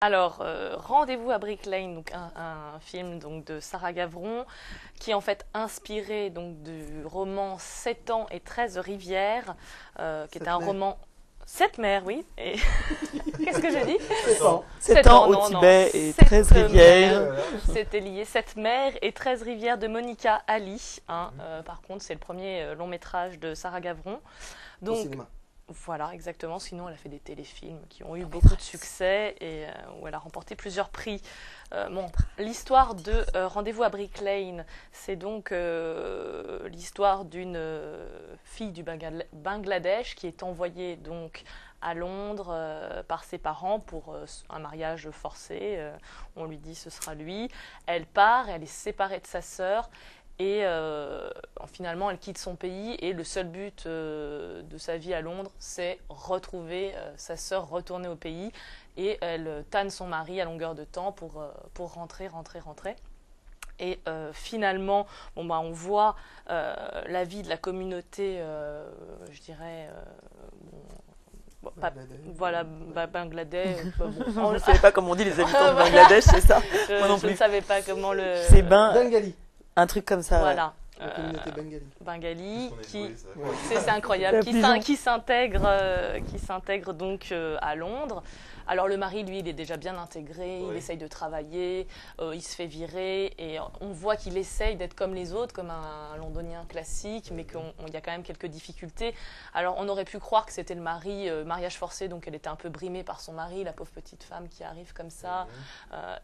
Alors, Rendez-vous à Brick Lane, donc un film donc, de Sarah Gavron, qui est en fait inspiré donc, du roman 7 ans et 13 rivières, qui est Cette un mère. roman... 7 mers, oui. Et... Qu'est-ce que j'ai dit? 7 ans. 7 ans non, au non. Tibet et 7 13 rivières. mers. C'était lié 7 mers et 13 rivières de Monica Ali. Hein. Par contre, c'est le premier long métrage de Sarah Gavron. Au Donc, cinéma. voilà, exactement. Sinon, elle a fait des téléfilms qui ont eu beaucoup de succès et où elle a remporté plusieurs prix. L'histoire de Rendez-vous à Brick Lane, c'est donc l'histoire d'une fille du Bangladesh qui est envoyée donc à Londres par ses parents pour un mariage forcé. On lui dit ce sera lui. Elle part, elle est séparée de sa sœur. Et finalement, elle quitte son pays et le seul but de sa vie à Londres, c'est retrouver sa sœur, retourner au pays. Et elle tanne son mari à longueur de temps pour rentrer. Et finalement, on voit la vie de la communauté, je dirais... voilà, Bangladesh. Je ne savais pas comment on dit les habitants de Bangladesh, c'est ça? Moi non Je ne plus. savais pas comment le... C'est Bengali. un truc comme ça. Voilà. La communauté Bengali. Bengali, qui... Ouais. C'est incroyable, La prison. qui s'intègre donc à Londres. Alors le mari, lui, il est déjà bien intégré, il essaye de travailler, il se fait virer et on voit qu'il essaye d'être comme les autres, comme un londonien classique, mais qu'il y a quand même quelques difficultés. Alors on aurait pu croire que c'était le mari, mariage forcé, donc elle était un peu brimée par son mari, la pauvre petite femme qui arrive comme ça.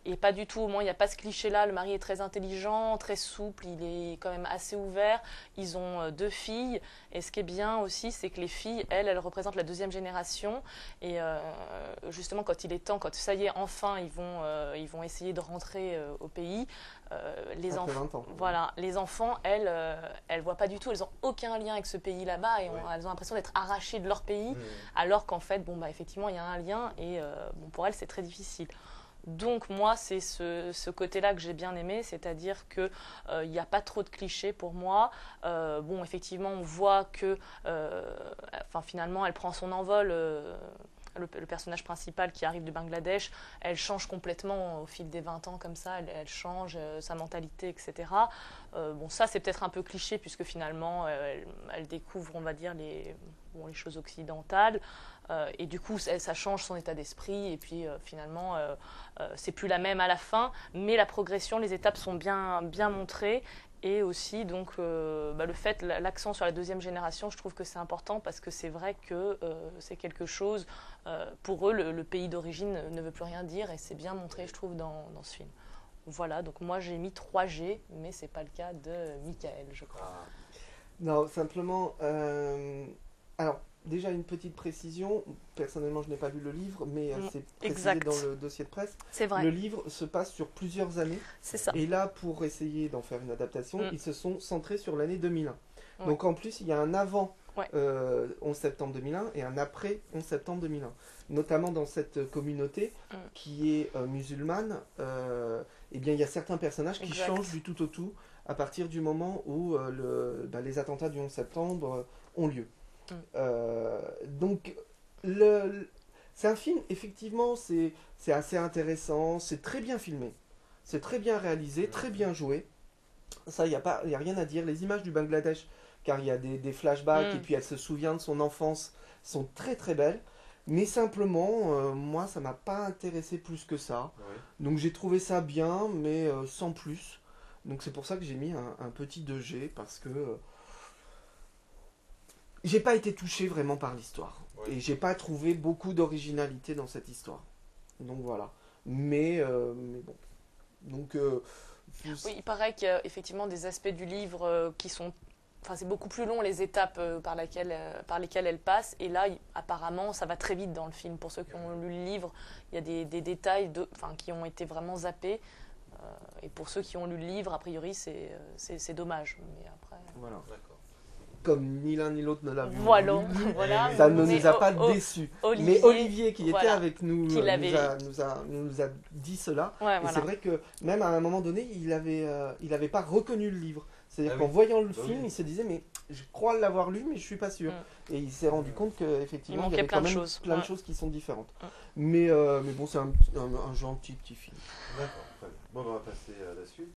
Et pas du tout, au moins il n'y a pas ce cliché-là, le mari est très intelligent, très souple, il est quand même assez ouvert. Ils ont 2 filles et ce qui est bien aussi, c'est que les filles, elles représentent la 2e génération et justement quand il est temps, quand ça y est, enfin ils vont essayer de rentrer au pays, les Après enfants, 20 ans. voilà, les enfants, elles voient pas du tout, elles ont aucun lien avec ce pays là-bas et elles ont l'impression d'être arrachées de leur pays, alors qu'en fait, effectivement, il y a un lien et pour elles, c'est très difficile. Donc moi, c'est ce côté-là que j'ai bien aimé, c'est-à-dire qu'il n'y a pas trop de clichés pour moi. Effectivement, on voit que finalement, elle prend son envol. Le personnage principal qui arrive du Bangladesh, elle change complètement au fil des 20 ans comme ça, elle change sa mentalité, etc. Ça c'est peut-être un peu cliché puisque finalement elle découvre, on va dire, les choses occidentales et du coup ça change son état d'esprit et puis finalement c'est plus la même à la fin, mais la progression, les étapes sont bien montrées. Et aussi, donc, le fait, l'accent sur la 2e génération, je trouve que c'est important parce que c'est vrai que c'est quelque chose, pour eux, le pays d'origine ne veut plus rien dire et c'est bien montré, je trouve, dans ce film. Voilà, donc moi j'ai mis 3G, mais c'est pas le cas de Michael, je crois. Non, simplement. Alors, déjà une petite précision. Personnellement, je n'ai pas lu le livre, mais c'est précisé exact. dans le dossier de presse. C'est vrai, Le livre se passe sur plusieurs années. c'est ça. Et là, pour essayer d'en faire une adaptation, ils se sont centrés sur l'année 2001. Ouais. Donc en plus, il y a un avant Ouais. 11 septembre 2001 et un après 11 septembre 2001. Notamment dans cette communauté qui est musulmane, eh bien, il y a certains personnages qui Exact. changent du tout au tout à partir du moment où les attentats du 11 septembre ont lieu. Donc, c'est un film, effectivement, c'est assez intéressant, c'est très bien filmé, c'est très bien réalisé, très bien joué. Ça, il n'y a rien à dire. Les images du Bangladesh, car il y a des flashbacks et puis elle se souvient de son enfance, sont très très belles. Mais simplement, moi, ça m'a pas intéressé plus que ça. Donc j'ai trouvé ça bien, mais sans plus. Donc c'est pour ça que j'ai mis un petit 2G, parce que j'ai pas été touché vraiment par l'histoire. Et j'ai pas trouvé beaucoup d'originalité dans cette histoire. Donc voilà. Mais bon. Donc... Oui, il paraît qu'il y a effectivement des aspects du livre qui sont... Enfin, c'est beaucoup plus long les étapes par lesquelles elle passe. Et là, apparemment, ça va très vite dans le film. Pour ceux qui ont lu le livre, il y a des détails qui ont été vraiment zappés. Et pour ceux qui ont lu le livre, a priori, c'est dommage. Mais après... Voilà. Comme ni l'un ni l'autre ne l'a vu. Voilà. Ça ne nous a pas déçus. Mais Olivier, qui était avec nous, qui nous a dit cela. Ouais, et c'est vrai que même à un moment donné, il avait pas reconnu le livre. C'est-à-dire qu'en voyant le film, il se disait mais je crois l'avoir lu mais je suis pas sûr. Et il s'est rendu compte qu'effectivement il y avait quand même plein de choses qui sont différentes. Mais bon, c'est un gentil petit film. D'accord, très bien. Bon, on va passer à la suite.